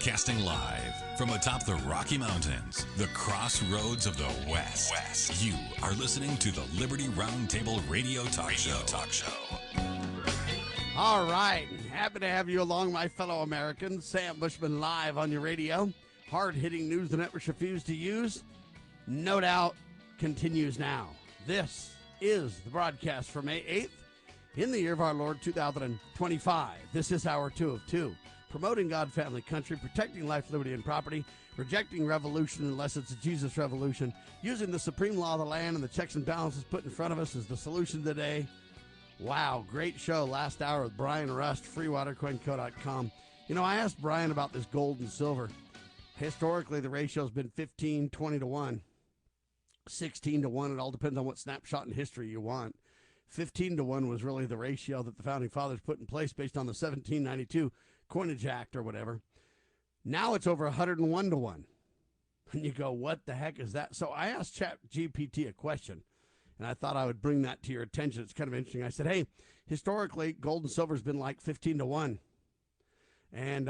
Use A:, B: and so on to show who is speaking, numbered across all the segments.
A: Broadcasting live from atop the Rocky Mountains, the crossroads of the West. You are listening to the Liberty Roundtable Radio Talk Show.
B: All right. Happy to have you along, my fellow Americans. Sam Bushman live on your radio. Hard-hitting news the networks refuse to use. No doubt continues now. This is the broadcast for May 8th in the year of our Lord 2025. This is hour 2 of 2. Promoting God, family, country, protecting life, liberty, and property, rejecting revolution unless it's a Jesus revolution, using the supreme law of the land and the checks and balances put in front of us as the solution today. Wow, great show last hour with Brian Rust, freewatercoinco.com. You know, I asked Brian about this gold and silver. Historically, the ratio's been 15, 20 to 1, 16 to 1. It all depends on what snapshot in history you want. 15 to 1 was really the ratio that the Founding Fathers put in place based on the 1792 Coinage Act or whatever. Now it's over 101 to 1. And you go, what the heck is that? So I asked ChatGPT a question, and I thought I would bring that to your attention. It's kind of interesting. I said, hey, historically, gold and silver has been like 15 to 1. And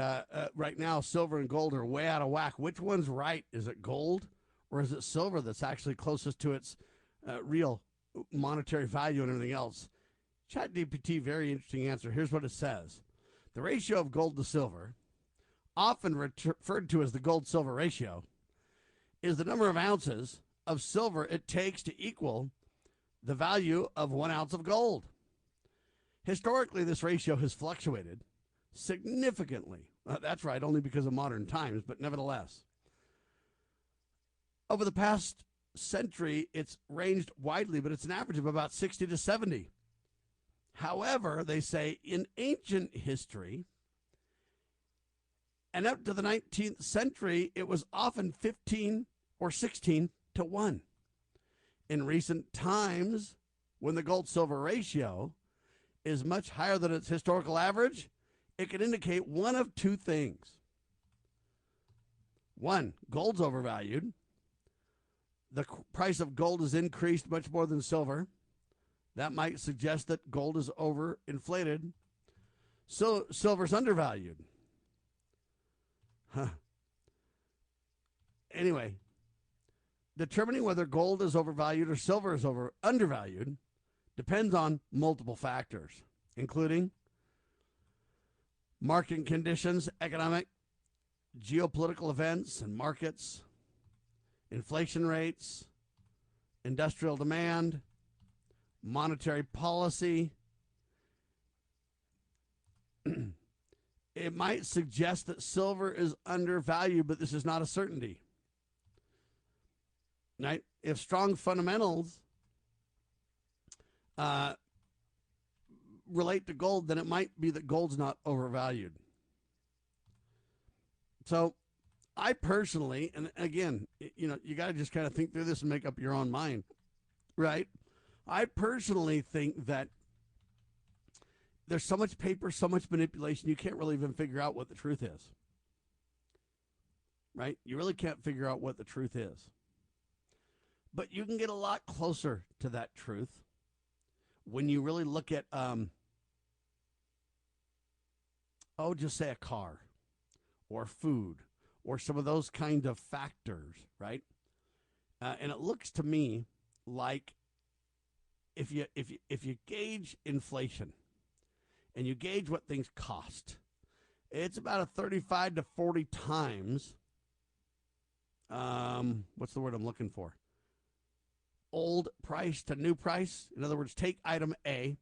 B: right now, silver and gold are way out of whack. Which one's right? Is it gold or is it silver that's actually closest to its real monetary value and everything else? ChatGPT, very interesting answer. Here's what it says. The ratio of gold to silver, often referred to as the gold-silver ratio, is the number of ounces of silver it takes to equal the value of 1 ounce of gold. Historically, this ratio has fluctuated significantly. That's right, only because of modern times, but nevertheless. Over the past century, it's ranged widely, but it's an average of about 60 to 70. However, they say in ancient history and up to the 19th century, it was often 15 or 16 to 1. In recent times, when the gold-silver ratio is much higher than its historical average, it can indicate one of two things. One, gold's overvalued. The price of gold has increased much more than silver. That might suggest that gold is overinflated. So silver's undervalued. Anyway, determining whether gold is overvalued or silver is undervalued depends on multiple factors, including market conditions, economic, geopolitical events and markets, inflation rates, industrial demand, monetary policy. It might suggest that silver is undervalued, but this is not a certainty. Right? If strong fundamentals relate to gold, then it might be that gold's not overvalued. So I personally, and again, you know, you got to just kind of think through this and make up your own mind, right? I personally think that there's so much paper, so much manipulation, you can't really even figure out what the truth is, right? You really can't figure out what the truth is. But you can get a lot closer to that truth when you really look at, just say a car or food or some of those kind of factors, right? And it looks to me like if you gauge inflation and you gauge what things cost, it's about a 35 to 40 times, what's the word I'm looking for? Old price to new price. In other words, take item A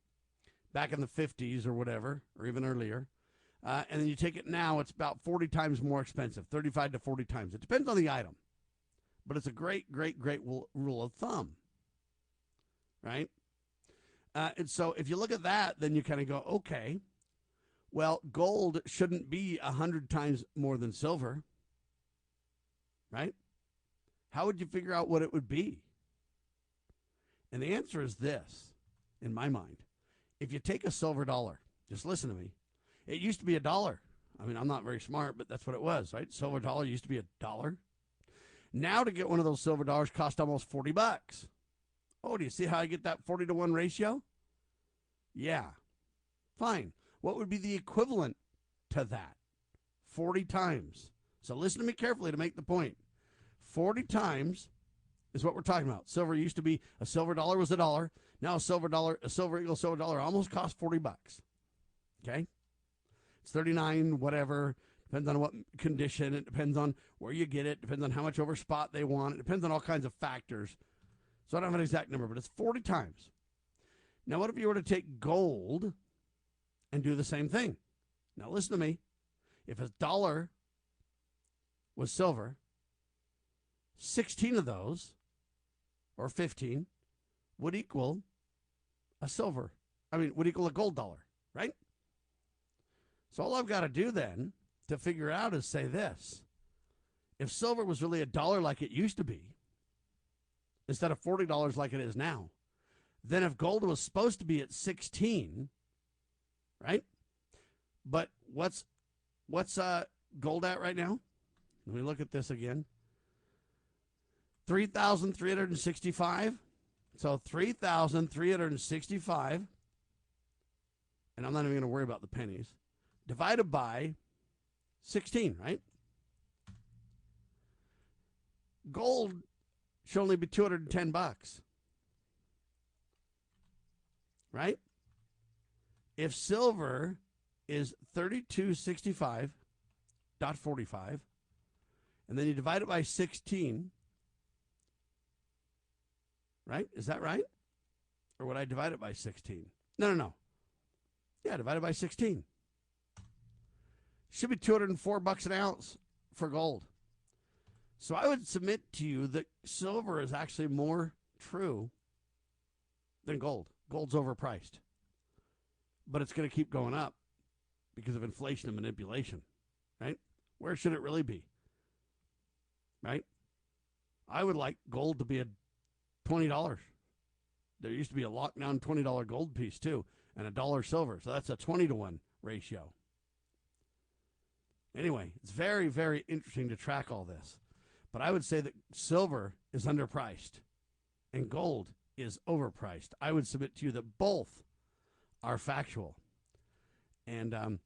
B: back in the 50s or whatever, or even earlier, and then you take it now, it's about 40 times more expensive, 35 to 40 times. It depends on the item, but it's a great rule of thumb, right? And so if you look at that, then you kind of go, okay, well, gold shouldn't be 100 times more than silver, right? How would you figure out what it would be? And the answer is this, in my mind. If you take a silver dollar, just listen to me. It used to be $1. I mean, I'm not very smart, but that's what it was, right? Silver dollar used to be $1. Now to get one of those silver dollars cost almost $40. Oh, do you see how I get that 40 to 1 ratio? Yeah. Fine. What would be the equivalent to that? 40 times So listen to me carefully to make the point. 40 times is what we're talking about. Silver used to be, a silver dollar was $1. Now a silver equal silver dollar almost costs $40. Okay? It's 39, whatever. Depends on what condition. It depends on where you get it. Depends on how much over spot they want. It depends on all kinds of factors. So I don't have an exact number, but it's 40 times. Now, what if you were to take gold and do the same thing? Now, listen to me. If a dollar was silver, 16 of those, or 15, would equal would equal a gold dollar, right? So all I've got to do then to figure out is say this. If silver was really $1 like it used to be, instead of $40 like it is now, then if gold was supposed to be at 16, right? But what's gold at right now? Let me look at this again. 3,365. So 3,365, and I'm not even going to worry about the pennies, divided by 16, right? Gold should only be $210, right? If silver is 3265.45, and then you divide it by 16, right? Is that right? Or would I divide it by 16? No. Yeah, divide it by 16. Should be $204 an ounce for gold. So I would submit to you that silver is actually more true than gold. Gold's overpriced. But it's going to keep going up because of inflation and manipulation, right? Where should it really be? Right? I would like gold to be at $20. There used to be a lockdown $20 gold piece too, and $1 silver. So that's a 20-to-1 ratio. Anyway, it's very, very interesting to track all this. But I would say that silver is underpriced and gold is overpriced. I would submit to you that both are factual. And I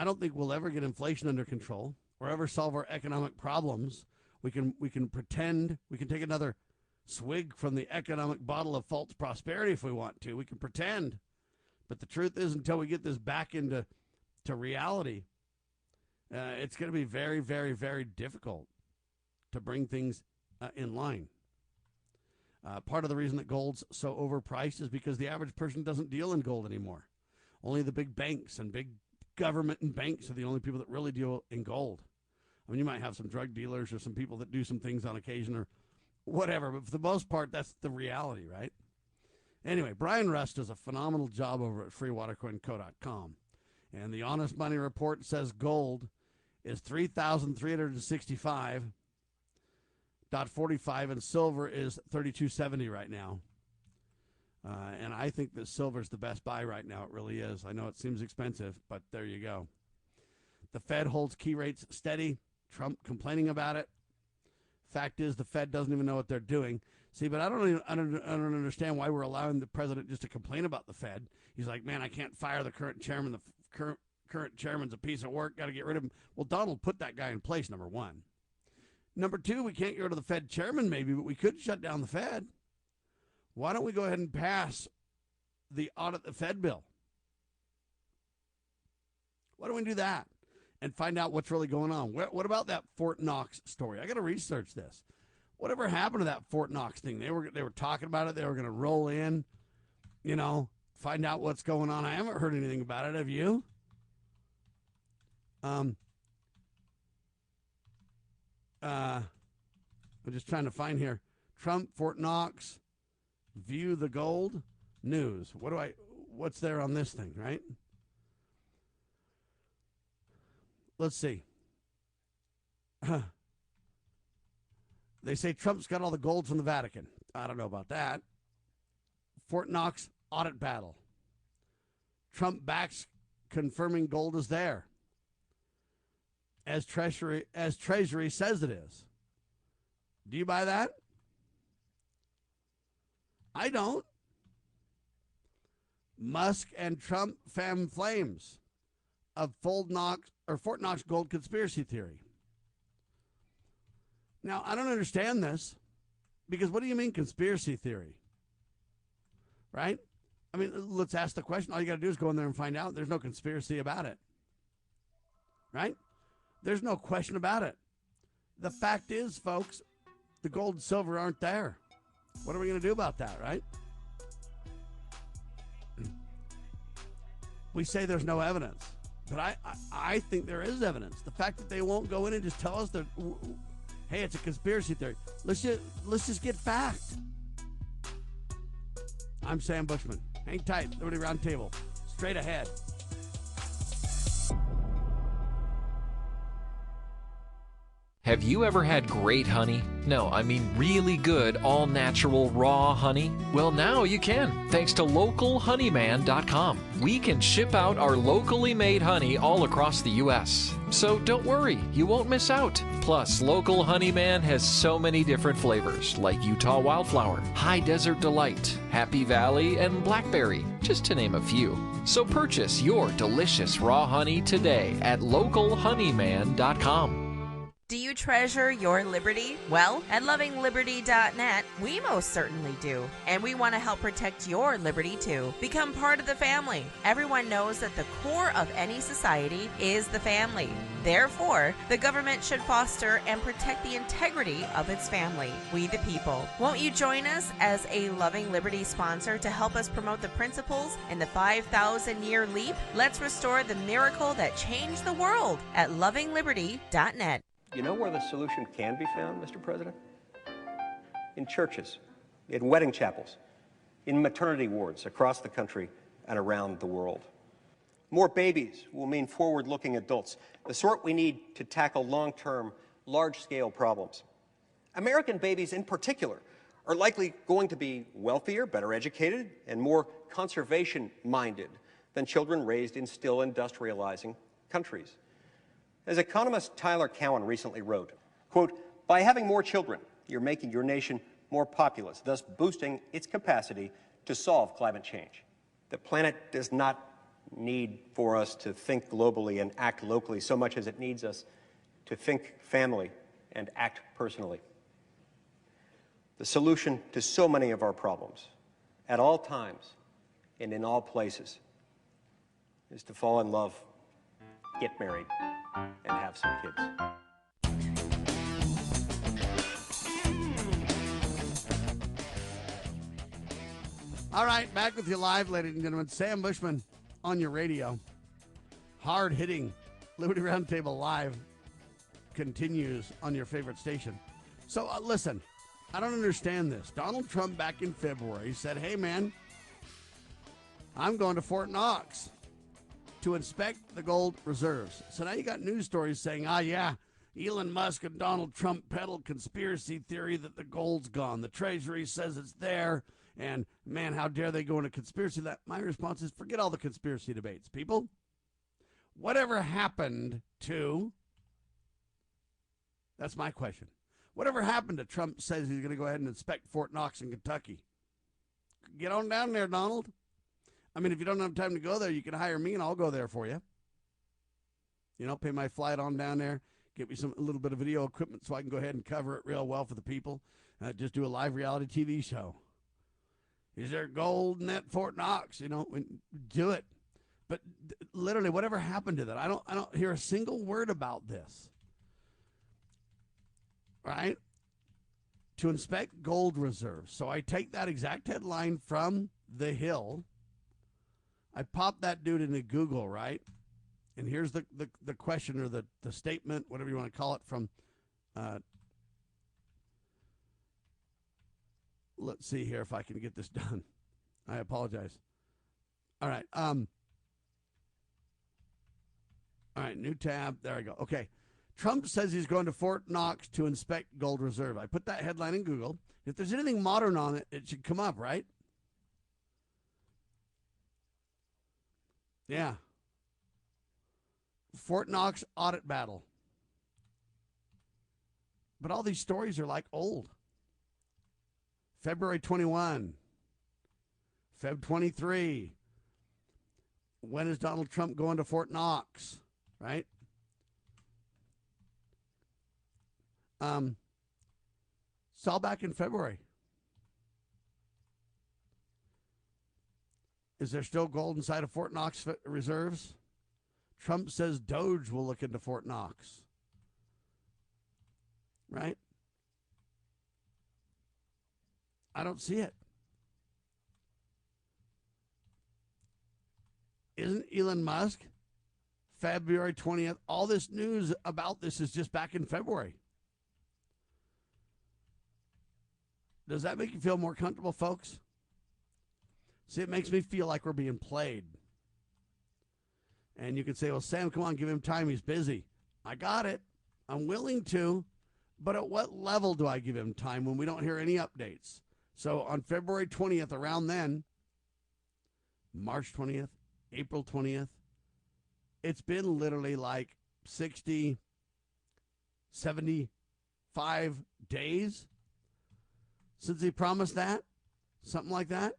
B: don't think we'll ever get inflation under control or ever solve our economic problems. We can pretend, we can take another swig from the economic bottle of false prosperity if we want to. We can pretend. But the truth is, until we get this back into reality, it's going to be very, very, very difficult to bring things in line. Part of the reason that gold's so overpriced is because the average person doesn't deal in gold anymore. Only the big banks and big government and banks are the only people that really deal in gold. I mean, you might have some drug dealers or some people that do some things on occasion or whatever, but for the most part, that's the reality, right? Anyway, Brian Rust does a phenomenal job over at freewatercoinco.com. And the Honest Money Report says gold is 3,365.45 and silver is 32.70 right now. And I think that silver's the best buy right now. It really is. I know it seems expensive, but there you go. The Fed holds key rates steady. Trump complaining about it. Fact is, the Fed doesn't even know what they're doing. See, but I don't understand why we're allowing the president just to complain about the Fed. He's like, man, I can't fire the current chairman. The current chairman's a piece of work. Got to get rid of him. Well, Donald put that guy in place, number one. Number two, we can't get rid of the Fed chairman maybe, but we could shut down the Fed. Why don't we go ahead and pass the audit the Fed bill? Why don't we do that and find out what's really going on? What about that Fort Knox story? I got to research this. Whatever happened to that Fort Knox thing? They were talking about it. They were going to roll in, find out what's going on. I haven't heard anything about it. Have you? I'm just trying to find here. Trump, Fort Knox, view the gold news. What's there on this thing, right? Let's see. They say Trump's got all the gold from the Vatican. I don't know about that. Fort Knox audit battle. Trump backs confirming gold is there. As Treasury says it is. Do you buy that? I don't. Musk and Trump fan flames of Fort Knox gold conspiracy theory. Now, I don't understand this because what do you mean conspiracy theory? Right? I mean, let's ask the question. All you got to do is go in there and find out. There's no conspiracy about it. Right? There's no question about it. The fact is, folks, the gold and silver aren't there. What are we going to do about that, right? We say there's no evidence, but I think there is evidence. The fact that they won't go in and just tell us that, hey, it's a conspiracy theory. Let's just get fact. I'm Sam Bushman. Hang tight. Liberty Roundtable. Straight ahead.
C: Have you ever had great honey? No, I mean really good, all-natural, raw honey? Well, now you can, thanks to localhoneyman.com. We can ship out our locally made honey all across the U.S. So don't worry, you won't miss out. Plus, Local Honeyman has so many different flavors, like Utah Wildflower, High Desert Delight, Happy Valley, and Blackberry, just to name a few. So purchase your delicious raw honey today at localhoneyman.com.
D: Do you treasure your liberty? Well, at lovingliberty.net, we most certainly do. And we want to help protect your liberty too. Become part of the family. Everyone knows that the core of any society is the family. Therefore, the government should foster and protect the integrity of its family, we the people. Won't you join us as a Loving Liberty sponsor to help us promote the principles in the 5,000-year leap? Let's restore the miracle that changed the world at lovingliberty.net.
E: You know where the solution can be found, Mr. President? In churches, in wedding chapels, in maternity wards across the country and around the world. More babies will mean forward-looking adults, the sort we need to tackle long-term, large-scale problems. American babies in particular are likely going to be wealthier, better educated, and more conservation-minded than children raised in still industrializing countries. As economist Tyler Cowen recently wrote, quote, "By having more children, you're making your nation more populous, thus boosting its capacity to solve climate change. The planet does not need for us to think globally and act locally so much as it needs us to think family and act personally. The solution to so many of our problems, at all times and in all places, is to fall in love, get married, and have some kids."
B: All right, back with you live, ladies and gentlemen. Sam Bushman on your radio. Hard-hitting Liberty Roundtable Live continues on your favorite station. So, listen, I don't understand this. Donald Trump back in February said, hey, man, I'm going to Fort Knox to inspect the gold reserves. So now you got news stories saying, yeah, Elon Musk and Donald Trump peddled conspiracy theory that the gold's gone. The Treasury says it's there, and man, how dare they go into conspiracy? That my response is, forget all the conspiracy debates, people. Whatever happened to, that's my question. Whatever happened to Trump says he's going to go ahead and inspect Fort Knox in Kentucky? Get on down there, Donald. I mean, if you don't have time to go there, you can hire me and I'll go there for you. You know, pay my flight on down there, get me a little bit of video equipment so I can go ahead and cover it real well for the people. Just do a live reality TV show. Is there gold in that Fort Knox? You know, do it. But literally, whatever happened to that? I don't hear a single word about this. Right? To inspect gold reserves. So I take that exact headline from The Hill. I popped that dude into Google, right? And here's the question or the statement, whatever you want to call it, from, let's see here if I can get this done. I apologize. All right. All right, new tab. There I go. Okay. Trump says he's going to Fort Knox to inspect gold reserve. I put that headline in Google. If there's anything modern on it, it should come up, right? Yeah. Fort Knox audit battle. But all these stories are like old. February 21. Feb 23. When is Donald Trump going to Fort Knox? Right? It's all back in February. Is there still gold inside of Fort Knox reserves? Trump says Doge will look into Fort Knox. Right? I don't see it. Isn't Elon Musk February 20th? All this news about this is just back in February. Does that make you feel more comfortable, folks? See, it makes me feel like we're being played. And you could say, well, Sam, come on, give him time. He's busy. I got it. I'm willing to. But at what level do I give him time when we don't hear any updates? So on February 20th, around then, March 20th, April 20th, it's been literally like 60, 75 days since he promised that. Something like that.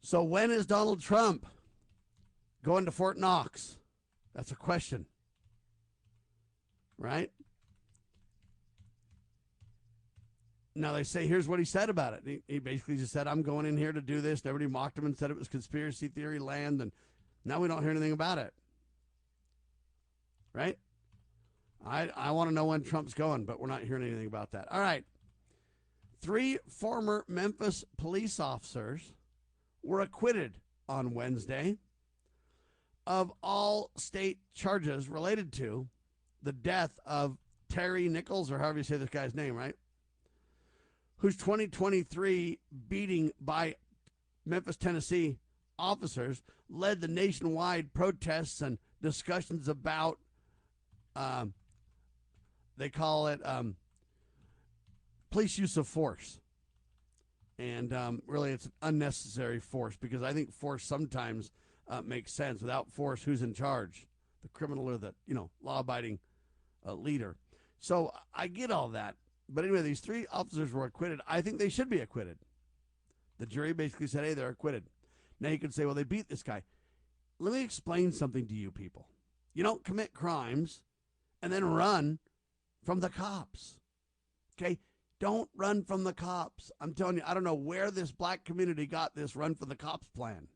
B: So when is Donald Trump going to Fort Knox? That's a question. Right? Now they say, here's what he said about it. He basically just said, I'm going in here to do this. Everybody mocked him and said it was conspiracy theory land, and now we don't hear anything about it. Right? I want to know when Trump's going, but we're not hearing anything about that. All right. 3 former Memphis police officers were acquitted on Wednesday of all state charges related to the death of Tyre Nichols, or however you say this guy's name, right? Whose 2023 beating by Memphis, Tennessee officers led the nationwide protests and discussions about, they call it police use of force. And really, it's an unnecessary force, because I think force sometimes makes sense. Without force, who's in charge? The criminal or the, law-abiding leader. So I get all that. But anyway, these 3 officers were acquitted. I think they should be acquitted. The jury basically said, hey, they're acquitted. Now you could say, well, they beat this guy. Let me explain something to you people. You don't commit crimes and then run from the cops. Okay? Don't run from the cops. I'm telling you, I don't know where this black community got this run for the cops plan.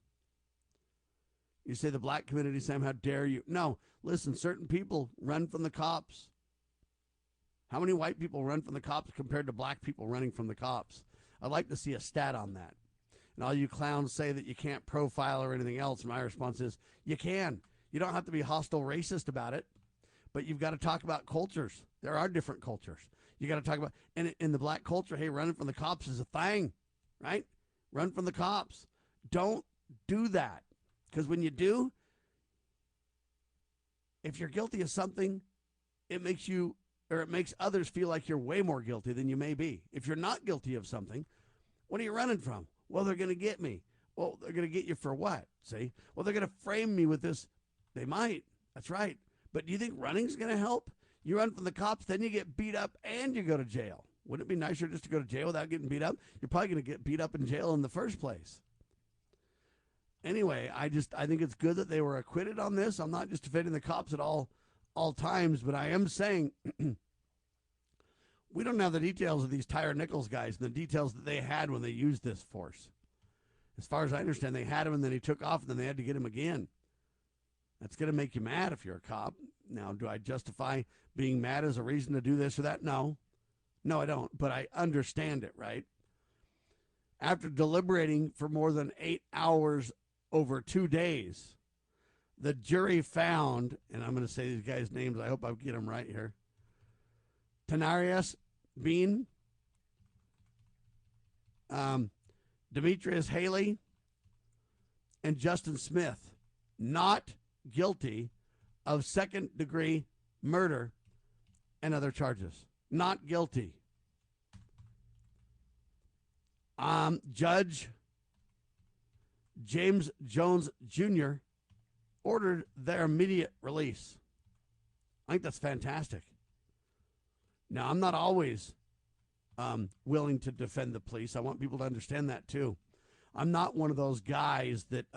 B: You say the black community, Sam, how dare you? No, listen, certain people run from the cops. How many white people run from the cops compared to black people running from the cops? I'd like to see a stat on that. And all you clowns say that you can't profile or anything else. My response is, you can. You don't have to be hostile racist about it, but you've got to talk about cultures. There are different cultures. You got to talk about, and in the black culture, hey, running from the cops is a thing, right? Run from the cops. Don't do that. Because when you do, if you're guilty of something, it makes others feel like you're way more guilty than you may be. If you're not guilty of something, what are you running from? Well, they're going to get me. Well, they're going to get you for what? See? Well, they're going to frame me with this. They might. That's right. But do you think running's going to help? You run from the cops, then you get beat up and you go to jail. Wouldn't it be nicer just to go to jail without getting beat up? You're probably going to get beat up in jail in the first place. Anyway, I think it's good that they were acquitted on this. I'm not just defending the cops at all times, but I am saying we don't have the details of these Tyre Nichols guys and the details that they had when they used this force. As far as I understand, they had him and then he took off and then they had to get him again. That's going to make you mad if you're a cop. Now, do I justify being mad as a reason to do this or that? No. No, I don't. But I understand it, right? After deliberating for more than 8 hours over 2 days, the jury found, and I'm going to say these guys' names. I hope I get them right here. Tadarrius Bean, Demetrius Haley, and Justin Smith not guilty of second-degree murder and other charges. Not guilty. Judge James Jones Jr. ordered their immediate release. I think that's fantastic. Now, I'm not always willing to defend the police. I want people to understand that, too. I'm not one of those guys that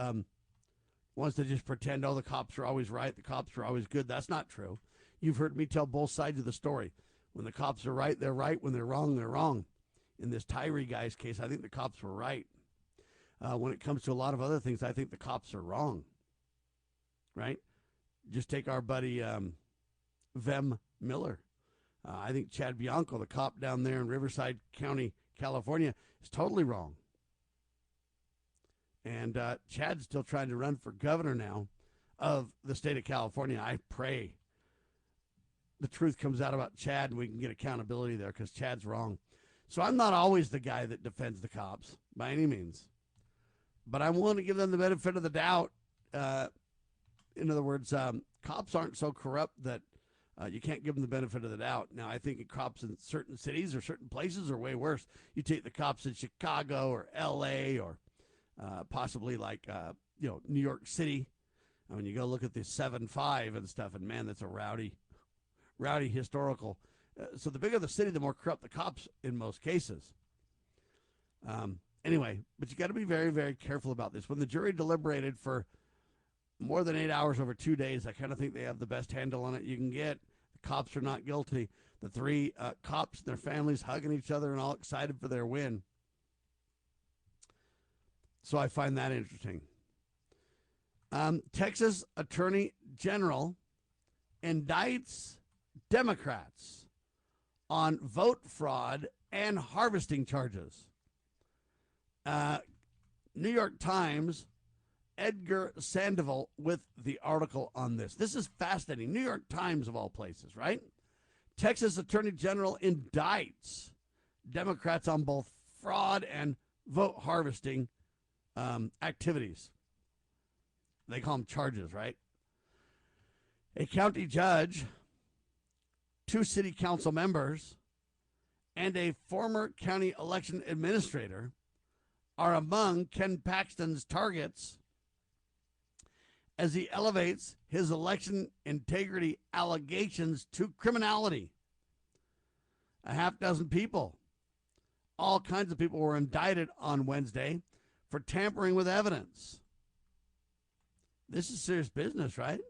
B: wants to just pretend, oh, the cops are always right, the cops are always good. That's not true. You've heard me tell both sides of the story. When the cops are right, they're right. When they're wrong, they're wrong. In this Tyre guy's case, I think the cops were right. When it comes to a lot of other things, I think the cops are wrong. Right? Just take our buddy Vem Miller. I think Chad Bianco, the cop down there in Riverside County, California, is totally wrong. And Chad's still trying to run for governor now of the state of California. I pray the truth comes out about Chad and we can get accountability there, because Chad's wrong. So I'm not always the guy that defends the cops by any means. But I want to give them the benefit of the doubt. In other words, cops aren't so corrupt that you can't give them the benefit of the doubt. Now, I think cops in certain cities or certain places are way worse. You take the cops in Chicago or L.A. or possibly like, New York City. I mean, you go look at the 7-5 and stuff, and man, that's a rowdy historical. So the bigger the city, the more corrupt the cops in most cases. Anyway, but you got to be very, very careful about this. When the jury deliberated for more than 8 hours over 2 days, I kind of think they have the best handle on it you can get. The cops are not guilty. The three cops and their families hugging each other and all excited for their win. So I find that interesting. Texas Attorney General indicts Democrats on vote fraud and harvesting charges. New York Times, Edgar Sandoval with the article on this. This is fascinating. New York Times, of all places, right? Texas Attorney General indicts Democrats on both fraud and vote harvesting activities. They call them charges, right? A county judge, 2 city council members, and a former county election administrator are among Ken Paxton's targets as he elevates his election integrity allegations to criminality. A half dozen people, all kinds of people, were indicted on Wednesday for tampering with evidence. This is serious business, right?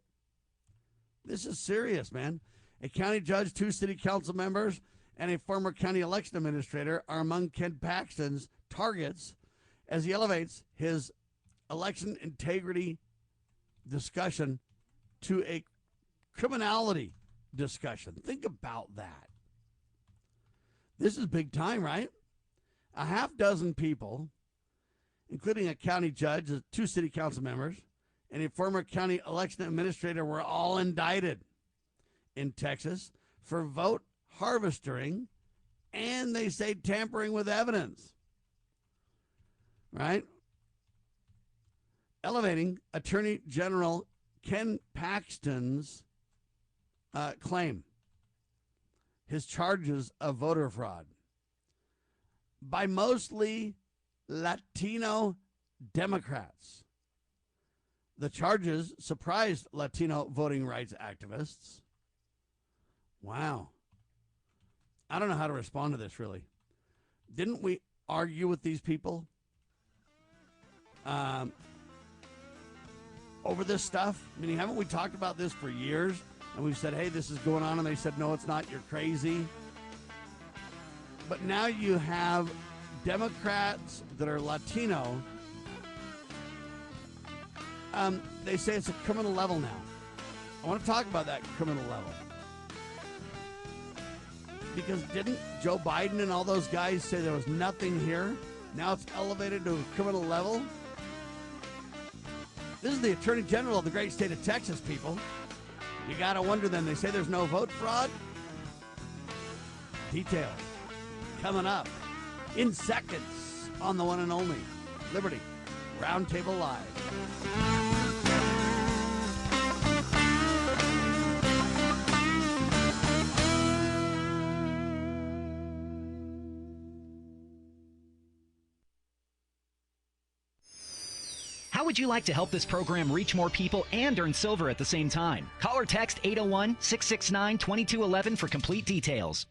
B: This is serious, man. A county judge, 2 city council members, and a former county election administrator are among Ken Paxton's targets as he elevates his election integrity discussion to a criminality discussion. Think about that. This is big time, right? A half dozen people, including a county judge, 2 city council members, and a former county election administrator, were all indicted in Texas for vote harvesting, and they say tampering with evidence. Right? Elevating Attorney General Ken Paxton's claim, his charges of voter fraud by mostly Latino Democrats. The charges surprised Latino voting rights activists. Wow. I don't know how to respond to this, really. Didn't we argue with these people over this stuff? I mean, haven't we talked about this for years? And we've said, hey, this is going on. And they said, no, it's not. You're crazy. But now you have Democrats that are Latino. They say it's a criminal level now. I want to talk about that criminal level. Because didn't Joe Biden and all those guys say there was nothing here? Now it's elevated to a criminal level? This is the Attorney General of the great state of Texas, people. You got to wonder then. They say there's no vote fraud? Details coming up in seconds on the one and only Liberty Roundtable Live.
F: How would you like to help this program reach more people and earn silver at the same time? Call or text 801-669-2211 for complete details.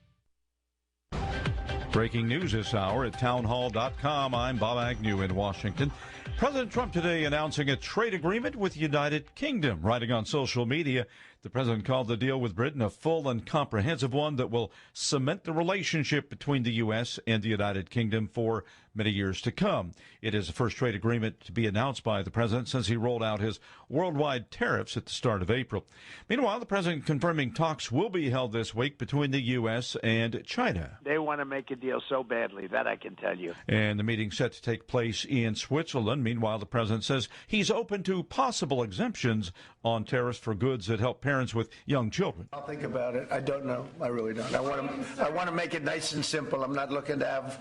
G: Breaking news this hour at townhall.com. I'm Bob Agnew in Washington. President Trump today announcing a trade agreement with the United Kingdom. Writing on social media The president called the deal with Britain a full and comprehensive one that will cement the relationship between the U.S. and the United Kingdom for many years to come. It is the first trade agreement to be announced by the president since he rolled out his worldwide tariffs at the start of April. Meanwhile, the president confirming talks will be held this week between the U.S. and China.
H: They want to make a deal so badly, that I can tell you.
G: And the meeting set to take place in Switzerland. Meanwhile, the president says he's open to possible exemptions on tariffs for goods that help parents with young children.
I: I'll think about it. I don't know. I really don't. I want to make it nice and simple. I'm not looking to have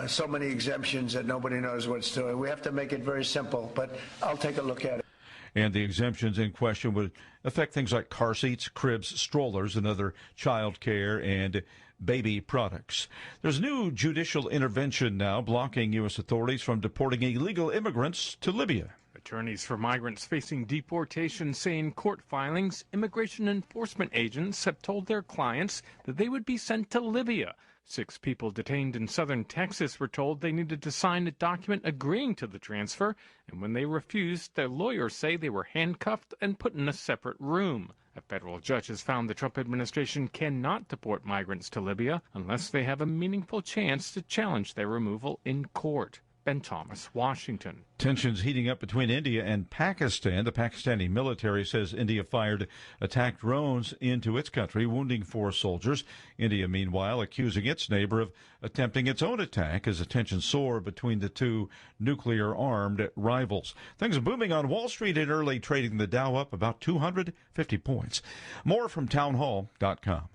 I: so many exemptions that nobody knows what it's doing. We have to make it very simple, but I'll take a look at it.
G: And the exemptions in question would affect things like car seats, cribs, strollers, and other child care and baby products. There's new judicial intervention now blocking U.S. authorities from deporting illegal immigrants to Libya.
J: Attorneys for migrants facing deportation say in court filings, immigration enforcement agents have told their clients that they would be sent to Libya. 6 people detained in southern Texas were told they needed to sign a document agreeing to the transfer, and when they refused, their lawyers say they were handcuffed and put in a separate room. A federal judge has found the Trump administration cannot deport migrants to Libya unless they have a meaningful chance to challenge their removal in court. Ben Thomas, Washington.
G: Tensions heating up between India and Pakistan. The Pakistani military says India fired attack drones into its country, wounding 4 soldiers. India, meanwhile, accusing its neighbor of attempting its own attack as the tensions soar between the two nuclear-armed rivals. Things are booming on Wall Street in early trading, the Dow up about 250 points. More from townhall.com.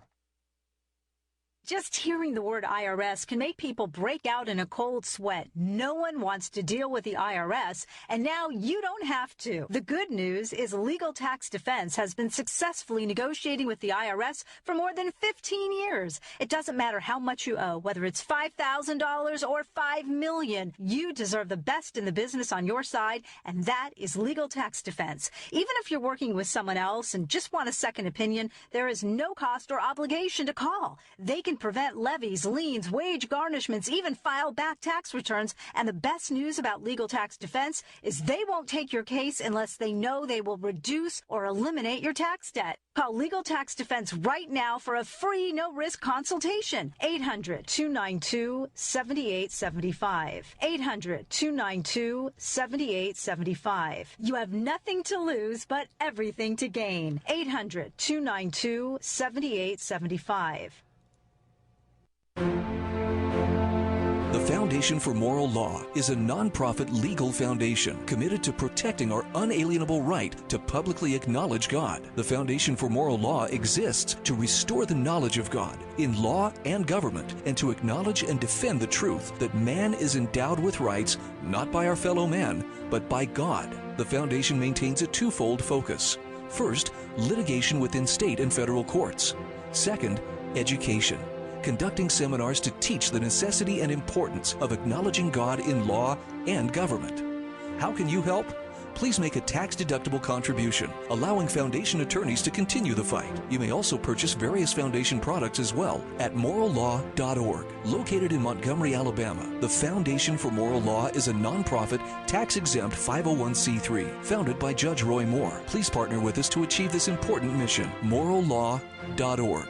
K: Just hearing the word IRS can make people break out in a cold sweat. No one wants to deal with the IRS, and now you don't have to. The good news is Legal Tax Defense has been successfully negotiating with the IRS for more than 15 years. It doesn't matter how much you owe, whether it's $5,000 or $5 million. You deserve the best in the business on your side, and that is Legal Tax Defense. Even if you're working with someone else and just want a second opinion, there is no cost or obligation to call. They can prevent levies, liens, wage garnishments, even file back tax returns. And the best news about Legal Tax Defense is they won't take your case unless they know they will reduce or eliminate your tax debt. Call Legal Tax Defense right now for a free, no-risk consultation. 800-292-7875. 800-292-7875. You have nothing to lose but everything to gain. 800-292-7875.
L: The Foundation for Moral Law is a nonprofit legal foundation committed to protecting our unalienable right to publicly acknowledge God. The Foundation for Moral Law exists to restore the knowledge of God in law and government and to acknowledge and defend the truth that man is endowed with rights not by our fellow man, but by God. The foundation maintains a twofold focus. First, litigation within state and federal courts. Second, education, conducting seminars to teach the necessity and importance of acknowledging God in law and government. How can you help? Please make a tax-deductible contribution, allowing foundation attorneys to continue the fight. You may also purchase various foundation products as well at morallaw.org. Located in Montgomery, Alabama, the Foundation for Moral Law is a nonprofit, tax-exempt 501c3 founded by Judge Roy Moore. Please partner with us to achieve this important mission. morallaw.org.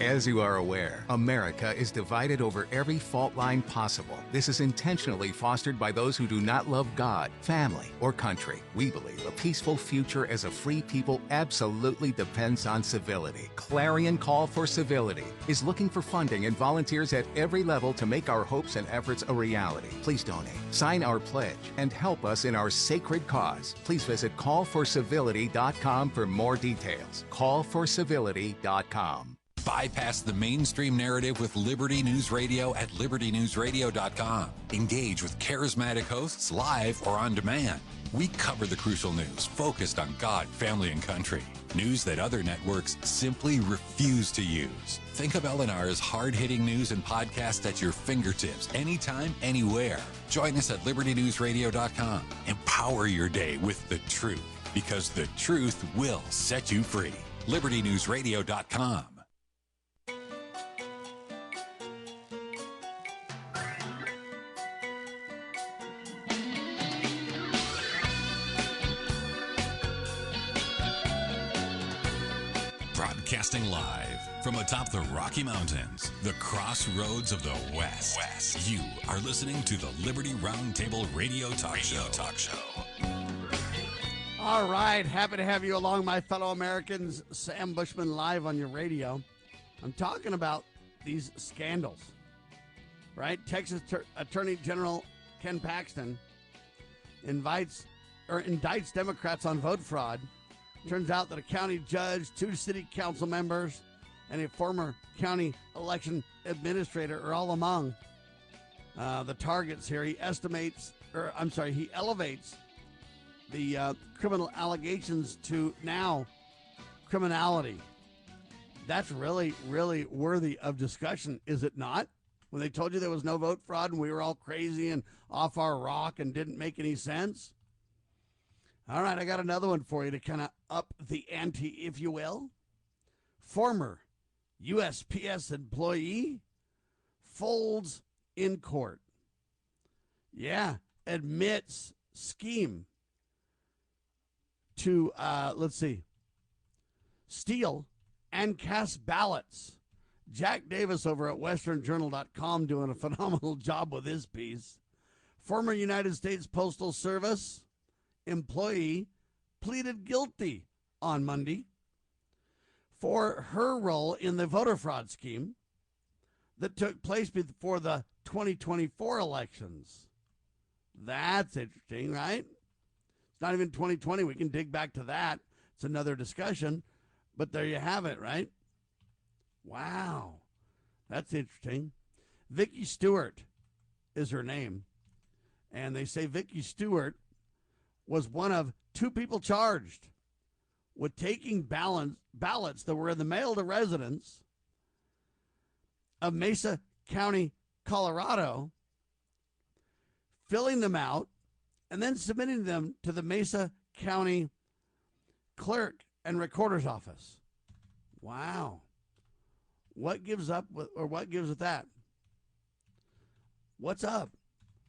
M: As you are aware, America is divided over every fault line possible. This is intentionally fostered by those who do not love God, family, or country. We believe a peaceful future as a free people absolutely depends on civility. Clarion Call for Civility is looking for funding and volunteers at every level to make our hopes and efforts a reality. Please donate, sign our pledge, and help us in our sacred cause. Please visit callforcivility.com for more details. Callforcivility.com.
A: Bypass the mainstream narrative with Liberty News Radio at libertynewsradio.com. Engage with charismatic hosts live or on demand. We cover the crucial news focused on God, family, and country. News that other networks simply refuse to use. Think of LNR's hard-hitting news and podcasts at your fingertips, anytime, anywhere. Join us at libertynewsradio.com. Empower your day with the truth, because the truth will set you free. libertynewsradio.com. Broadcasting live from atop the Rocky Mountains, the crossroads of the West. You are listening to the Liberty Roundtable Radio Talk Show.
B: All right, happy to have you along, my fellow Americans. Sam Bushman live on your radio. I'm talking about these scandals, right? Texas Attorney General Ken Paxton indicts Democrats on vote fraud. Turns out that a county judge, 2 city council members, and a former county election administrator are all among the targets here. He elevates the criminal allegations to now criminality. That's really, really worthy of discussion, is it not? When they told you there was no vote fraud and we were all crazy and off our rock and didn't make any sense. All right, I got another one for you to kind of up the ante, if you will. Former USPS employee folds in court. Yeah, admits scheme to, steal and cast ballots. Jack Davis over at westernjournal.com doing a phenomenal job with his piece. Former United States Postal Service employee pleaded guilty on Monday for her role in the voter fraud scheme that took place before the 2024 elections. That's interesting, right? It's not even 2020. We can dig back to that. It's another discussion. But there you have it, right? Wow. That's interesting. Vicki Stewart is her name. And they say Vicki Stewart was one of 2 people charged with taking ballots that were in the mail to residents of Mesa County, Colorado, filling them out, and then submitting them to the Mesa County clerk and recorder's office. Wow. What gives with that? What's up?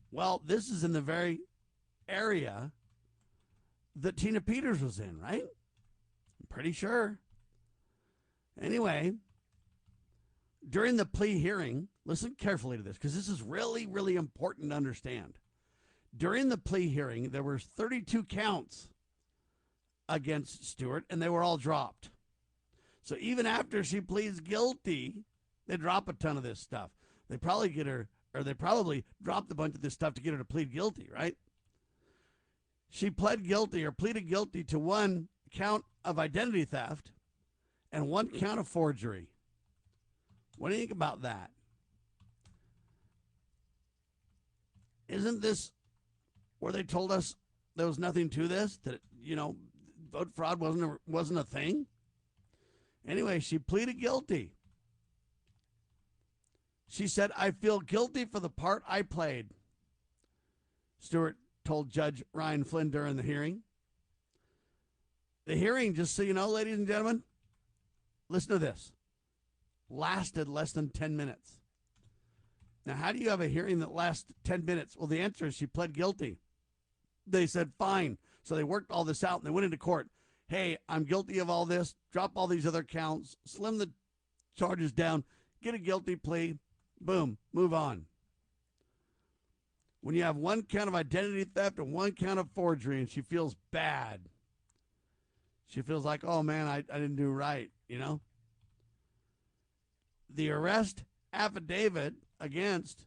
B: Well, this is in the very area that Tina Peters was in, right? I'm pretty sure. Anyway, during the plea hearing, listen carefully to this because this is really, really important to understand. During the plea hearing, there were 32 counts against Stewart, and they were all dropped. So even after she pleads guilty, they drop a ton of this stuff. They probably dropped a bunch of this stuff to get her to plead guilty, right? She pleaded guilty to 1 count of identity theft and 1 count of forgery. What do you think about that? Isn't this where they told us there was nothing to this? That, vote fraud wasn't a thing? Anyway, she pleaded guilty. She said, "I feel guilty for the part I played," Stewart told Judge Ryan Flynn during the hearing. The hearing, just so you know, ladies and gentlemen, listen to this, lasted less than 10 minutes. Now, how do you have a hearing that lasts 10 minutes? Well, the answer is she pled guilty. They said, fine. So they worked all this out, and they went into court. Hey, I'm guilty of all this. Drop all these other counts. Slim the charges down. Get a guilty plea. Boom. Move on. When you have 1 count of identity theft and 1 count of forgery, and she feels bad. She feels like, oh, man, I didn't do right, The arrest affidavit against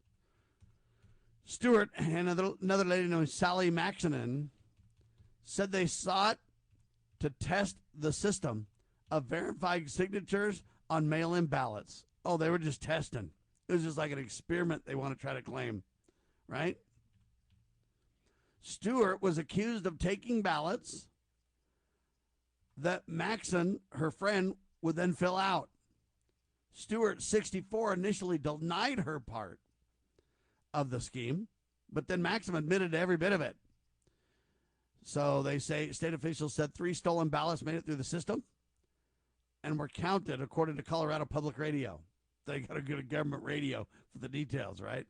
B: Stewart and another lady named Sally Maxinen said they sought to test the system of verifying signatures on mail-in ballots. Oh, they were just testing. It was just like an experiment they want to try to claim, right? Stewart was accused of taking ballots that Maxon, her friend, would then fill out. Stewart, 64, initially denied her part of the scheme, but then Maxim admitted to every bit of it. So they say state officials said 3 stolen ballots made it through the system and were counted according to Colorado Public Radio. They got to go to government radio for the details, right?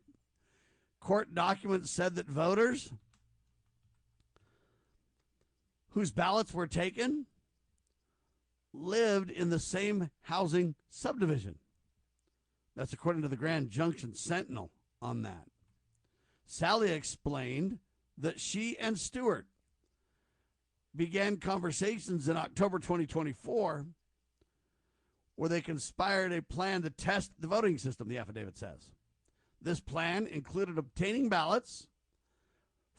B: Court documents said that voters whose ballots were taken lived in the same housing subdivision. That's according to the Grand Junction Sentinel on that. Sally explained that she and Stewart began conversations in October 2024 where they conspired a plan to test the voting system, the affidavit says. This plan included obtaining ballots,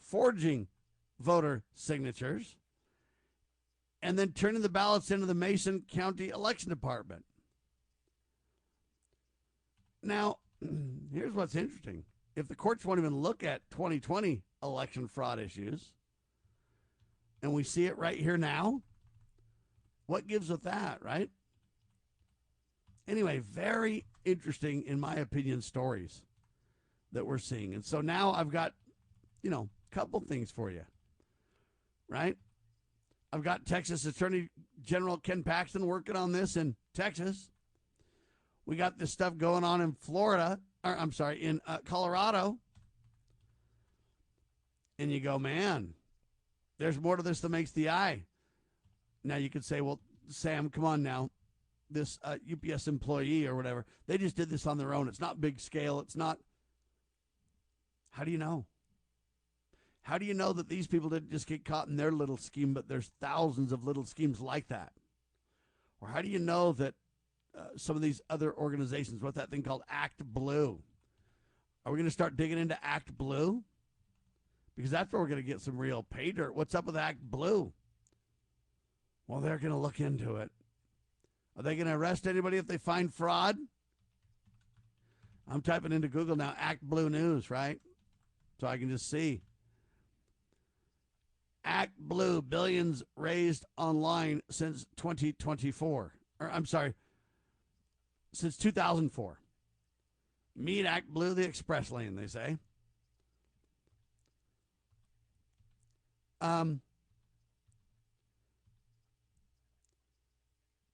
B: forging voter signatures, and then turning the ballots into the Mason County Election Department. Now, here's what's interesting. If the courts won't even look at 2020 election fraud issues, and we see it right here now, what gives with that, right? Anyway, very interesting, in my opinion, stories that we're seeing. And so now I've got, a couple things for you, right? I've got Texas Attorney General Ken Paxton working on this in Texas. We got this stuff going on in in Colorado. And you go, man, there's more to this than meets the eye. Now you could say, well, Sam, come on now. This UPS employee or whatever, they just did this on their own. It's not big scale. It's not. How do you know? How do you know that these people didn't just get caught in their little scheme, but there's thousands of little schemes like that? Or how do you know that some of these other organizations, what that thing called Act Blue, are we going to start digging into Act Blue? Because that's where we're going to get some real pay dirt. What's up with Act Blue? Well, they're going to look into it. Are they going to arrest anybody if they find fraud? I'm typing into Google now, Act Blue News, right? So I can just see. Act Blue, billions raised online since 2024. Since 2004. Meet Act Blue, the express lane, they say.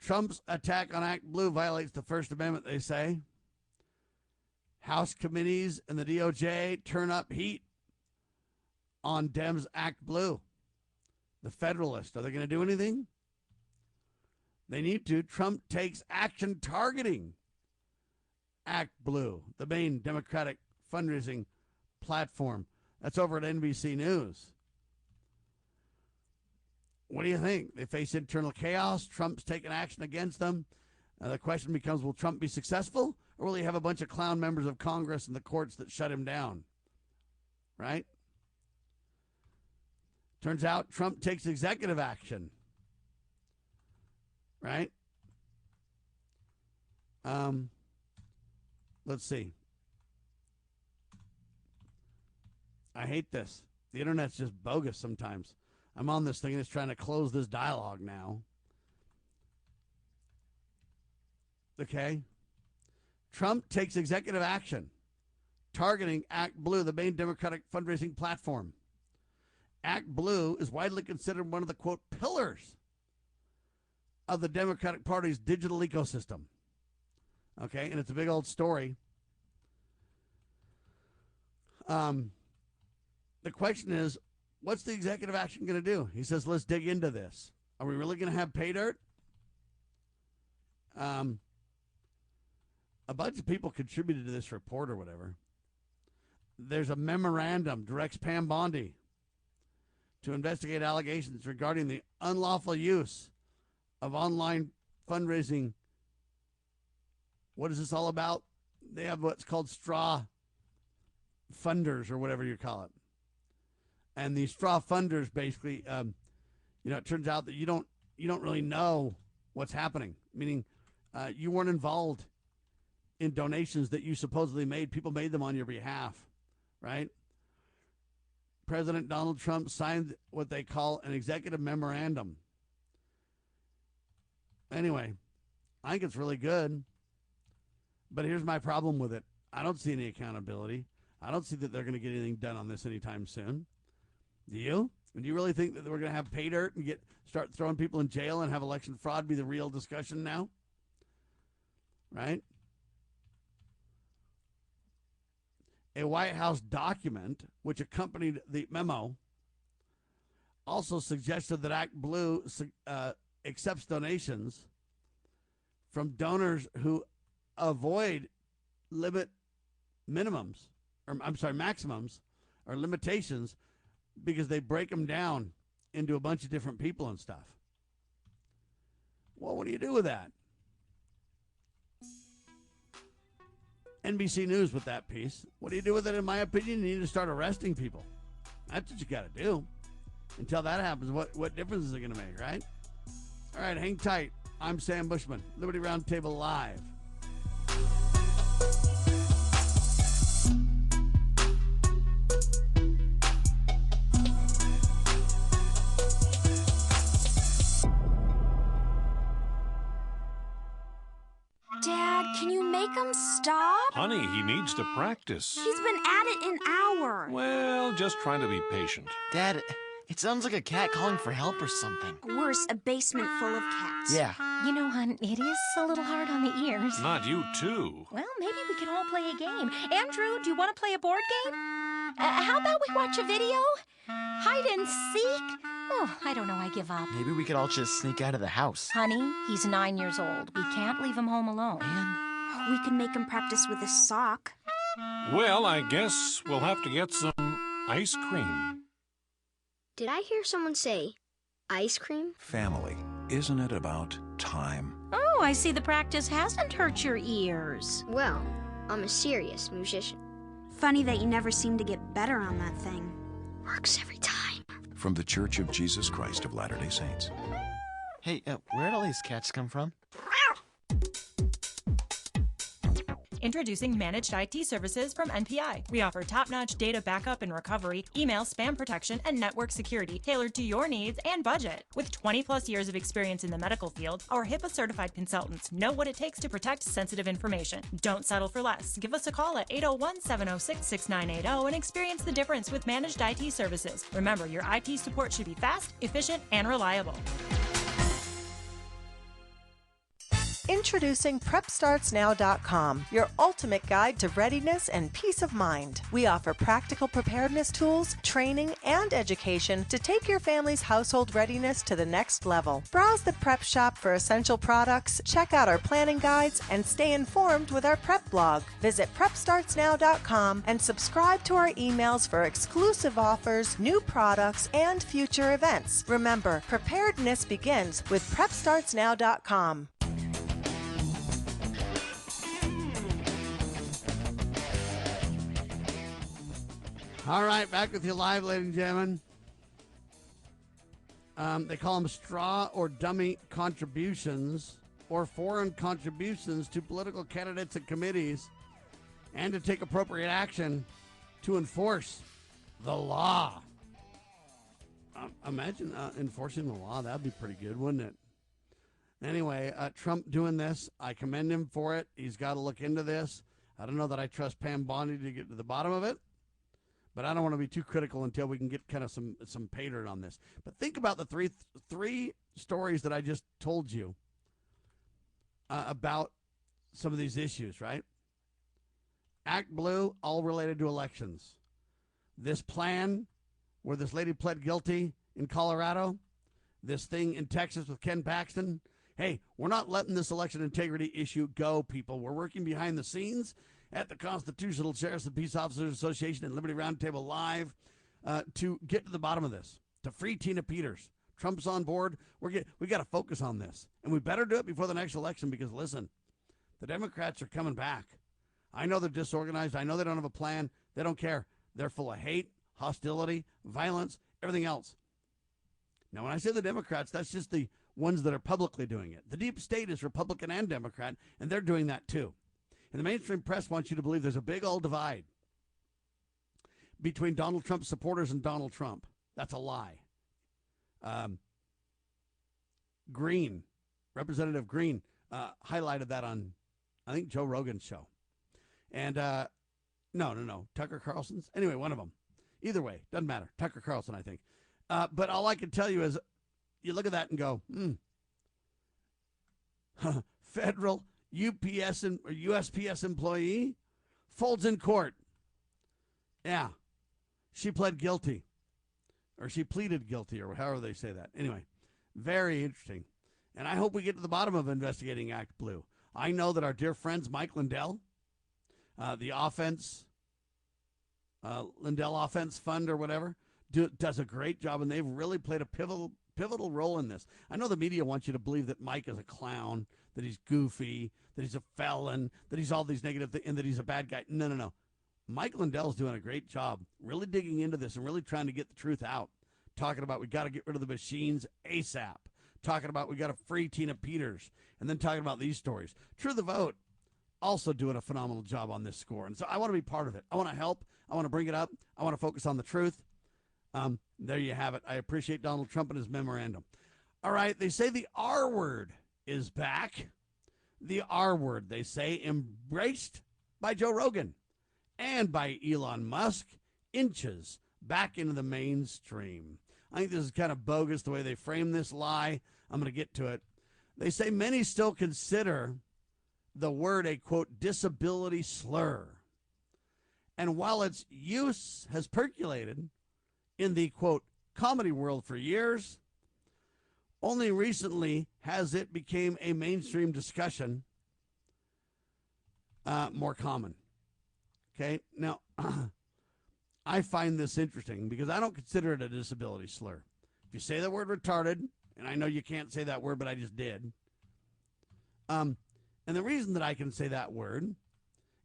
B: Trump's attack on Act Blue violates the First Amendment, they say. House committees and the DOJ turn up heat on Dems' Act Blue. The Federalist, are they going to do anything? They need to. Trump takes action targeting Act Blue, the main Democratic fundraising platform. That's over at NBC News. What do you think? They face internal chaos. Trump's taking action against them. The question becomes, will Trump be successful, or will he have a bunch of clown members of Congress and the courts that shut him down? Right? Turns out Trump takes executive action. Right? Let's see. I hate this. The internet's just bogus sometimes. I'm on this thing and it's trying to close this dialogue now. Okay? Trump takes executive action targeting Act Blue, the main Democratic fundraising platform. Act Blue is widely considered one of the, quote, pillars of the Democratic Party's digital ecosystem. Okay? And it's a big old story. The question is, what's the executive action going to do? He says, let's dig into this. Are we really going to have pay dirt? A bunch of people contributed to this report or whatever. There's a memorandum, directs Pam Bondi to investigate allegations regarding the unlawful use of online fundraising. What is this all about? They have what's called straw funders or whatever you call it. And these straw funders basically, it turns out that you don't really know what's happening. Meaning, you weren't involved in donations that you supposedly made. People made them on your behalf, right? President Donald Trump signed what they call an executive memorandum. Anyway, I think it's really good. But here's my problem with it. I don't see any accountability. I don't see that they're going to get anything done on this anytime soon. Do you? Do you really think that we're going to have pay dirt and start throwing people in jail and have election fraud be the real discussion now? Right? A White House document which accompanied the memo also suggested that Act Blue accepts donations from donors who avoid maximums or limitations because they break them down into a bunch of different people and stuff. Well, what do you do with that? NBC News with that piece. What do you do with it? In my opinion, you need to start arresting people. That's what you got to do. Until that happens, what difference is it going to make, right? All right, hang tight. I'm Sam Bushman, Liberty Roundtable Live.
N: Dad, can you make him stop?
O: Honey, he needs to practice.
N: He's been at it an hour.
O: Well, just trying to be patient.
P: Dad, it sounds like a cat calling for help or something.
N: Worse, a basement full of cats.
P: Yeah.
Q: You know, hon, it is a little hard on the ears.
O: Not you, too.
Q: Well, maybe we can all play a game. Andrew, do you want to play a board game? How about we watch a video? Hide and seek? Oh, I don't know, I give up.
P: Maybe we could all just sneak out of the house.
Q: Honey, he's 9 years old. We can't leave him home alone.
N: And we can make him practice with a sock.
O: Well, I guess we'll have to get some ice cream.
N: Did I hear someone say ice cream?
R: Family. Isn't it about time?
Q: Oh, I see the practice hasn't hurt your ears.
N: Well, I'm a serious musician. Funny that you never seem to get better on that thing. Works every time.
R: From the Church of Jesus Christ of Latter-day Saints.
P: Hey, where'd all these cats come from?
S: Introducing Managed IT Services from NPI. We offer top-notch data backup and recovery, email spam protection, and network security tailored to your needs and budget. With 20-plus years of experience in the medical field, our HIPAA-certified consultants know what it takes to protect sensitive information. Don't settle for less. Give us a call at 801-706-6980 and experience the difference with Managed IT Services. Remember, your IT support should be fast, efficient, and reliable.
T: Introducing PrepStartsNow.com, your ultimate guide to readiness and peace of mind. We offer practical preparedness tools, training, and education to take your family's household readiness to the next level. Browse the prep shop for essential products, check out our planning guides, and stay informed with our prep blog. Visit PrepStartsNow.com and subscribe to our emails for exclusive offers, new products, and future events. Remember, preparedness begins with PrepStartsNow.com.
B: All right, back with you live, ladies and gentlemen. They call them straw or dummy contributions or foreign contributions to political candidates and committees, and to take appropriate action to enforce the law. Imagine enforcing the law. That would be pretty good, wouldn't it? Anyway, Trump doing this, I commend him for it. He's got to look into this. I don't know that I trust Pam Bondi to get to the bottom of it, but I don't want to be too critical until we can get kind of some pay dirt on this. But think about the three stories that I just told you about some of these issues, right? Act Blue, all related to elections. This plan where this lady pled guilty in Colorado, this thing in Texas with Ken Paxton. Hey, we're not letting this election integrity issue go, people. We're working behind the scenes at the Constitutional Sheriffs and Peace Officers Association and Liberty Roundtable Live to get to the bottom of this, to free Tina Peters. Trump's on board. We got to focus on this, and we better do it before the next election because, listen, the Democrats are coming back. I know they're disorganized. I know they don't have a plan. They don't care. They're full of hate, hostility, violence, everything else. Now, when I say the Democrats, that's just the ones that are publicly doing it. The deep state is Republican and Democrat, and they're doing that too. And the mainstream press wants you to believe there's a big old divide between Donald Trump supporters and Donald Trump. That's a lie. Green, Representative Green, highlighted that on, I think, Joe Rogan's show. And no, Tucker Carlson's. Anyway, one of them. Either way, doesn't matter. Tucker Carlson, I think. But all I can tell you is you look at that and go, federal UPS or USPS employee folds in court. Yeah, she pled guilty, or she pleaded guilty, or however they say that. Anyway, very interesting. And I hope we get to the bottom of investigating Act Blue. I know that our dear friends, Mike Lindell, the offense, Lindell Offense Fund or whatever, does a great job, and they've really played a pivotal role in this. I know the media wants you to believe that Mike is a clown, that he's goofy, that he's a felon, that he's all these negative things, and that he's a bad guy. No. Mike Lindell's doing a great job really digging into this and really trying to get the truth out. Talking about we got to get rid of the machines ASAP. Talking about we got to free Tina Peters. And then talking about these stories. True the Vote also doing a phenomenal job on this score. And so I want to be part of it. I want to help. I want to bring it up. I want to focus on the truth. There you have it. I appreciate Donald Trump and his memorandum. All right, they say the R word is back. The R word, they say, embraced by Joe Rogan and by Elon Musk, inches back into the mainstream. I think this is kind of bogus the way they frame this lie. I'm going to get to it. They say many still consider the word a, quote, disability slur. And while its use has percolated in the, quote, comedy world for years, only recently has it become a mainstream discussion more common. Okay, now I find this interesting because I don't consider it a disability slur. If you say the word retarded, and I know you can't say that word, but I just did. And the reason that I can say that word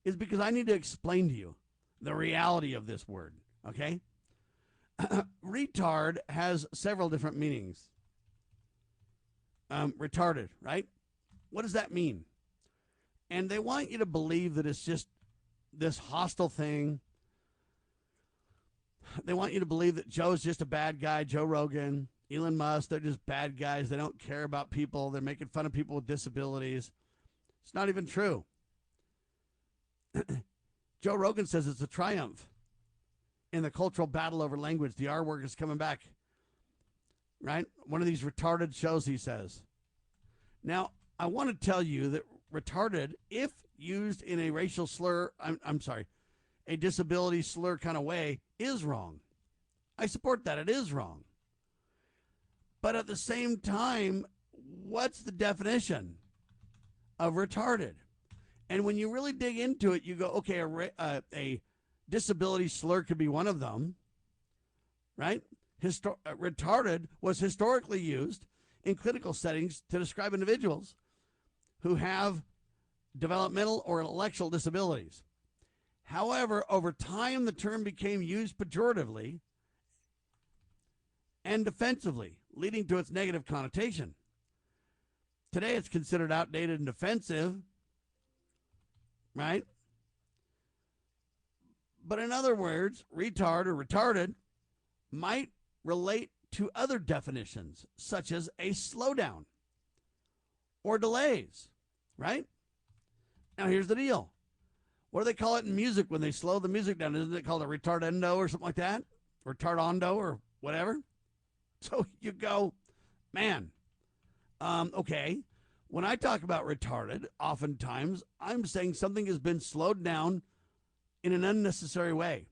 B: is because I need to explain to you the reality of this word, okay? Retard has several different meanings. Retarded, right? What does that mean? And they want you to believe that it's just this hostile thing. They want you to believe that Joe's just a bad guy, Joe Rogan, Elon Musk, they're just bad guys. They don't care about people. They're making fun of people with disabilities. It's not even true. Joe Rogan says it's a triumph in the cultural battle over language. The R word is coming back, right? One of these retarded shows, he says. Now, I want to tell you that retarded, if used in a racial slur, I'm sorry, a disability slur kind of way, is wrong. I support that. It is wrong. But at the same time, what's the definition of retarded? And when you really dig into it, you go, okay, a disability slur could be one of them, right? Retarded was historically used in clinical settings to describe individuals who have developmental or intellectual disabilities. However, over time, the term became used pejoratively and defensively, leading to its negative connotation. Today, it's considered outdated and offensive, right? But in other words, retard or retarded might relate to other definitions, such as a slowdown or delays, right? Now, here's the deal. What do they call it in music when they slow the music down? Isn't it called a retardendo or something like that? Retardondo or whatever? So you go, man, okay. When I talk about retarded, oftentimes I'm saying something has been slowed down in an unnecessary way.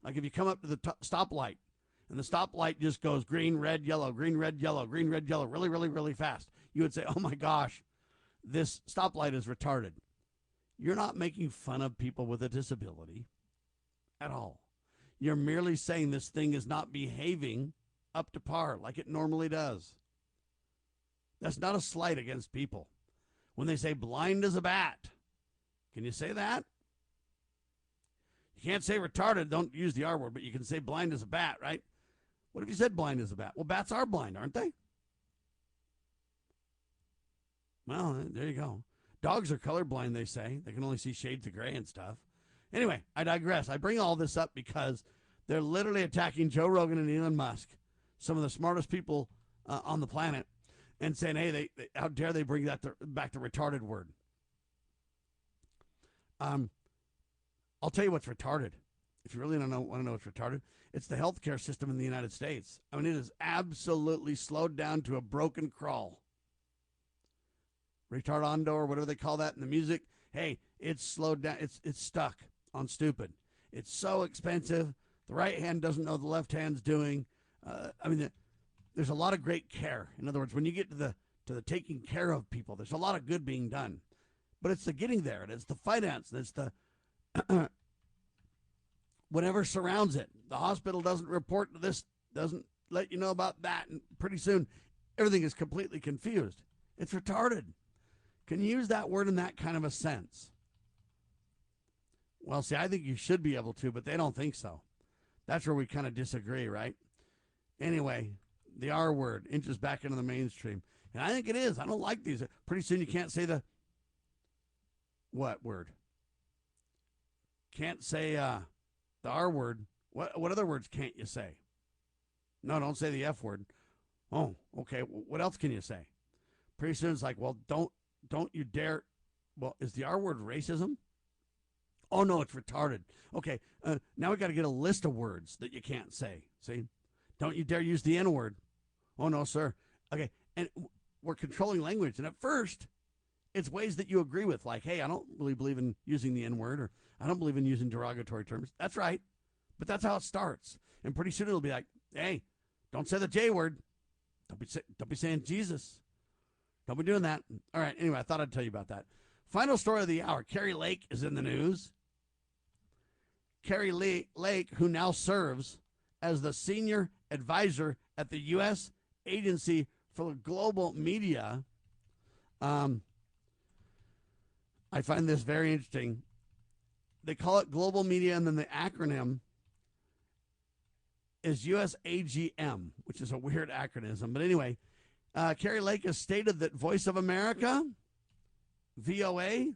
B: Like if you come up to the stoplight and the stoplight just goes green, red, yellow, green, red, yellow, green, red, yellow, really, really, really fast. You would say, oh my gosh, this stoplight is retarded. You're not making fun of people with a disability at all. You're merely saying this thing is not behaving up to par like it normally does. That's not a slight against people. When they say blind as a bat, can you say that? You can't say retarded, don't use the R word, but you can say blind as a bat, right? What if you said blind as a bat? Well, bats are blind, aren't they? Well, there you go. Dogs are colorblind, they say. They can only see shades of gray and stuff. Anyway, I digress. I bring all this up because they're literally attacking Joe Rogan and Elon Musk, some of the smartest people on the planet, and saying, hey, they how dare they bring that back the retarded word. I'll tell you what's retarded. If you really want to know what's retarded, it's the healthcare system in the United States. I mean, it is absolutely slowed down to a broken crawl. Retardando or whatever they call that in the music. Hey, it's slowed down. It's stuck on stupid. It's so expensive. The right hand doesn't know what the left hand's doing. There's a lot of great care. In other words, when you get to to the taking care of people. There's a lot of good being done. But it's the getting there, and it's the finance, and it's the whatever surrounds it. The hospital doesn't report this, doesn't let you know about that, and pretty soon everything is completely confused. It's retarded. Can you use that word in that kind of a sense? Well, see, I think you should be able to, but they don't think so. That's where we kind of disagree, right? Anyway, the R word inches back into the mainstream. And I think it is. I don't like these. Pretty soon you can't say the what word? Can't say the R word. What other words can't you say? No, don't say the F word. Oh, okay. What else can you say? Pretty soon it's like, well, don't you dare. Well, is the R word racism? Oh, no, it's retarded. Okay, now we got to get a list of words that you can't say. See? Don't you dare use the N word. Oh, no, sir. Okay, and we're controlling language. And at first, it's ways that you agree with, like, hey, I don't really believe in using the N word, or I don't believe in using derogatory terms. That's right. But that's how it starts. And pretty soon it'll be like, hey, don't say the J word. Don't be saying Jesus. Don't be doing that. All right, anyway, I thought I'd tell you about that. Final story of the hour. Carrie Lake is in the news. Carrie Lake, who now serves as the senior advisor at the U.S. Agency for Global Media. I find this very interesting. They call it global media, and then the acronym is USAGM, which is a weird acronym. But anyway, Carrie Lake has stated that Voice of America, VOA,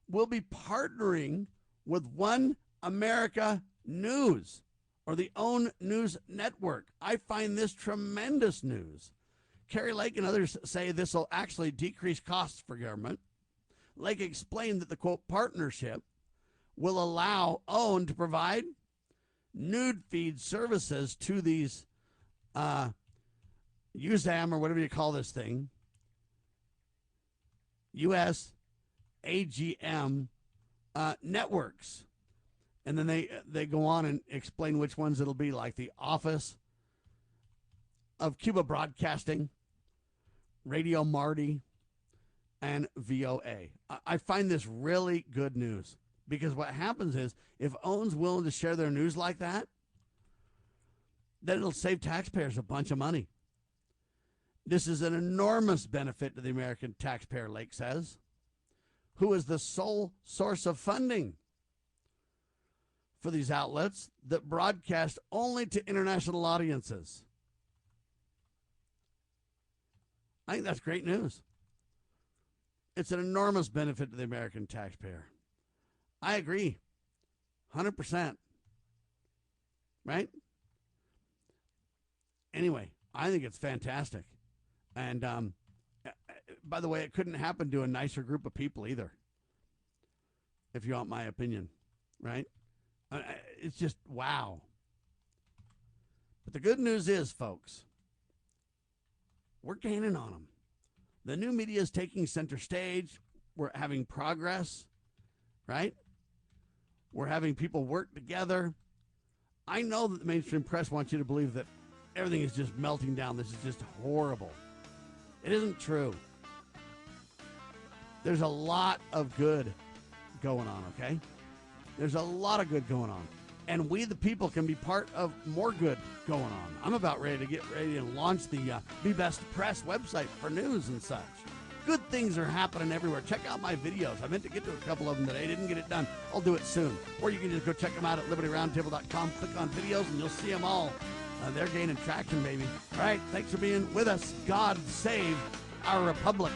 B: will be partnering with One America News, or the OWN News Network. I find this tremendous news. Carrie Lake and others say this will actually decrease costs for government. Lake explained that the, quote, partnership will allow OWN to provide nude feed services to these USAM, or whatever you call this thing, USAGM networks. And then they go on and explain which ones it'll be, like the Office of Cuba Broadcasting, Radio Marty, and VOA. I find this really good news, because what happens is if OWN's willing to share their news like that, then it'll save taxpayers a bunch of money. This is an enormous benefit to the American taxpayer, Lake says, who is the sole source of funding for these outlets that broadcast only to international audiences. I think that's great news. It's an enormous benefit to the American taxpayer. I agree, 100%. Right? Anyway, I think it's fantastic. And by the way, it couldn't happen to a nicer group of people either, if you want my opinion, right? It's just, wow. But the good news is, folks, we're gaining on them. The new media is taking center stage. We're having progress, right? We're having people work together. I know that the mainstream press wants you to believe that everything is just melting down. This is just horrible. It isn't true. There's a lot of good going on, okay? There's a lot of good going on. And we, the people, can be part of more good going on. I'm about ready to get ready and launch the Be Best Press website for news and such. Good things are happening everywhere. Check out my videos. I meant to get to a couple of them today. Didn't get it done. I'll do it soon. Or you can just go check them out at libertyroundtable.com. Click on videos, and you'll see them all. They're gaining traction, baby. All right, thanks for being with us. God save our republic.